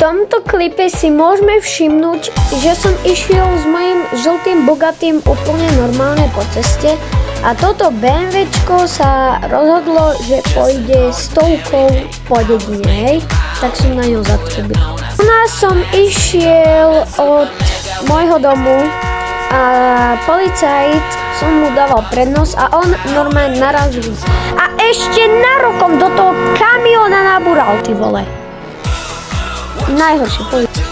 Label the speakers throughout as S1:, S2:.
S1: tomto klipe si môžeme všimnúť, že som išiel s mojím žltým Bugattim úplne normálne po ceste a toto BMWčko sa rozhodlo, že pôjde stovkou po dedine, hej? Tak som na ňo zatrbil. U nás som išiel od môjho domu a policajt som mu dával prednosť a on normálne narazil. A ešte narokom do toho kamióna nabúral, ty vole. Najhoršie, policajt.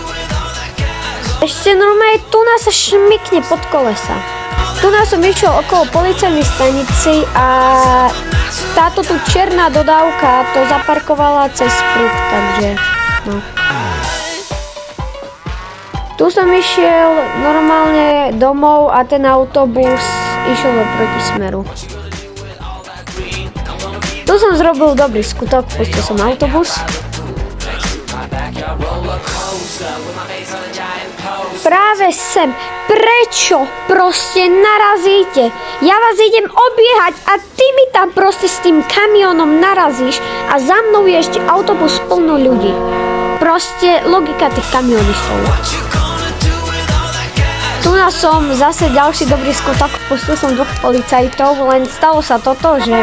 S1: Ešte normálne tu nás sa šmykne pod kolesa. Tu nás som išiel okolo policajnej stanici a táto tu černá dodávka to zaparkovala cez pruh, takže no. Tu som išiel normálne domov a ten autobus išiel do protismeru. Tu som zrobil dobrý skutok, pustil som autobus. Práve sem. Prečo proste narazíte? Ja vás idem obiehať a ty mi tam proste s tým kamiónom narazíš a za mnou je ešte autobus plno ľudí. Proste logika tých kamionistov. Tu som zase ďalší dobrý skutok, pustil som 2 policajtov, len stalo sa toto, že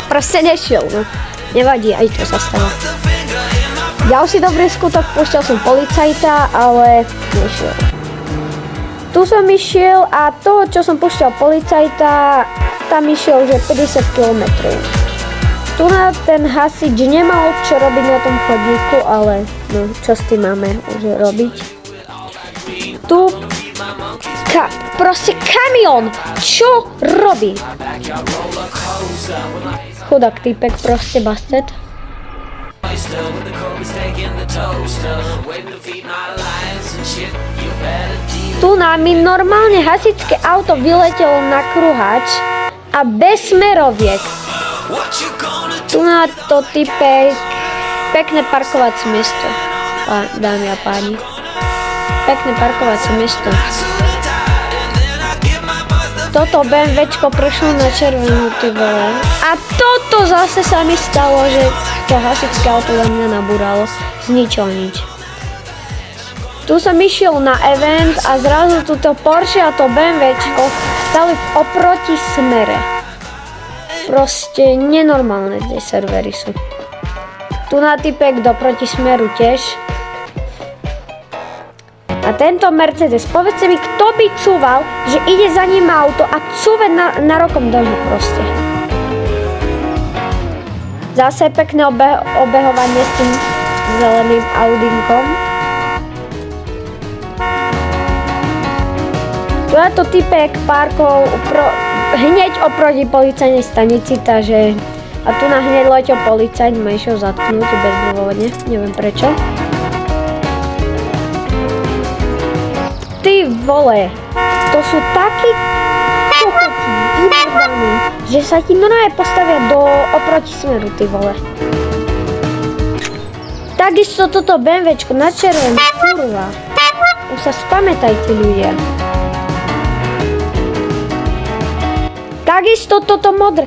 S1: proste nešiel, no. Nevadí, aj to sa stalo. Ďalší dobrý skutok, pustil som policajta, ale nešiel. Tu som išiel a toho, čo som púšťal policajta, tam išiel že 50 km. Tu na ten hasič nemal čo robiť na tom chodníku, ale no, čo s tým máme už robiť. Tu proste kamión, čo robí? Chudák týpek, proste bastet. Tu mi normálne hasičské auto vyletelo na kruhač a bez smeroviek. Tu na to typek, pekné parkovacie miesto, dámy a páni. Pekné parkovacie miesto. Toto BMWčko prešlo na červenú, ty vole. A toto zase sa mi stalo, že to hasičské auto za mňa nabúralo z ničoho nič. Tu som išiel na event a zrazu túto Porsche a to BMWčko stali v oproti smere. Proste nenormálne tie servery sú. Tu na typek do protismeru tiež. A tento Mercedes, povedzte mi, kto by cúval, že ide za ním auto a cúve na rokom dožu proste. Zase pekné obehovanie s tým zeleným Audinkom. Tu je to typek parkov hneď oproti policajnej stanici, takže a tu na hneď letel policajt, ma išiel zatknúť bezdôvodne, neviem prečo. Ty vole, to sú takí kokoti, vybrdaní, že sa ti normálne postavia do oproti smeru, ty vole. Takisto toto BMWčko na červenú, kurva. Už sa spamätajte ľudia. Takisto toto modré.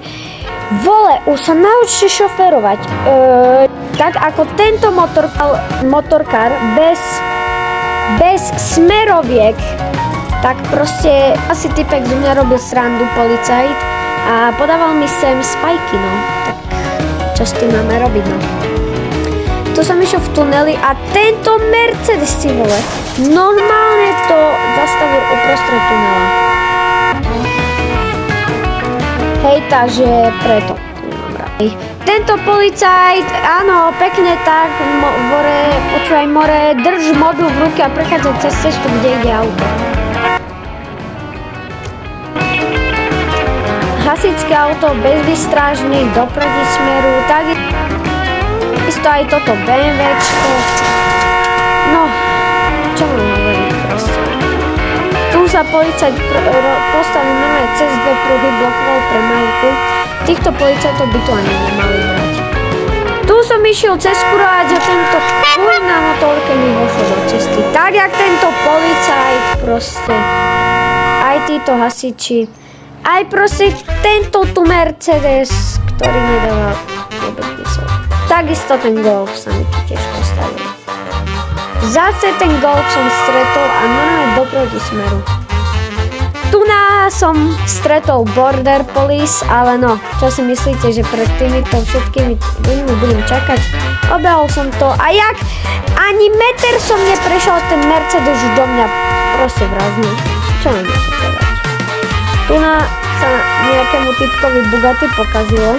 S1: Vole, už sa naučte šoferovať. Tak ako tento motorkár bez smeroviek, tak proste asi typek z mňa robil srandu policajt a podával mi sem spajky, no. Tak čo s tým máme robiť, no. Tu som išiel v tuneli a tento Mercedes, si vole, normálne to zastavil uprostred tunela. Hej, takže preto to nemám rád. Tento policajt, áno, pekne tak, počúvaj more, drž modlu v ruke a prechádzaj cez cestu, kde ide auto. Hasičské auto bezvystrážny do protismeru, takisto aj toto BMWčko. No, čo mám hovoriť proste. Tu sa policajt postavil normálne cez 2 pruhy, blokoval premávku. Týchto policajtov by tu ani nemali brať. Tu som išiel cez kuráč a tento chuj na motorke mi vošlo do cesty. Tak jak tento policajt proste. Aj títo hasiči. Aj proste tento tu Mercedes, ktorý nedáva vôbec mysel. Takisto ten Golf sa mi tu tiež postavil. Zase ten Golf som stretol a normálne do protismeru. Tu som stretol Border Police, ale no, čo si myslíte, že pred týmito všetkými ľuďmi budem čakať? Obehol som to a jak ani meter som neprešiel, ten Mercedes už do mňa proste vraznil. Čo mám na to povedať? Tu sa nejakému typkovi Bugatti pokazilo.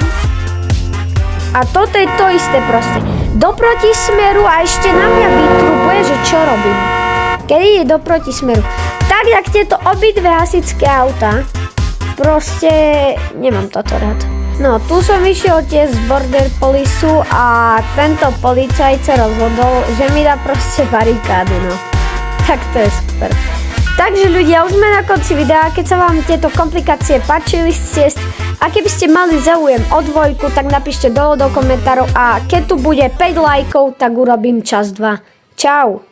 S1: A toto je to isté proste. Do protismeru a ešte na mňa vytrubuje, že čo robím. Keď ide do protismeru. Tak, jak tieto obidve hasičské auta, proste nemám toto rád. No, tu som išiel tiež z Border Policeu a tento policajt sa rozhodol, že mi dá proste barikádu, no. Tak to je super. Takže ľudia, už sme na konci videa, keď sa vám tieto komplikácie páčili z ciest a keby ste mali záujem o dvojku, tak napíšte dole do komentárov a keď tu bude 5 lajkov, tak urobím časť 2. Čau!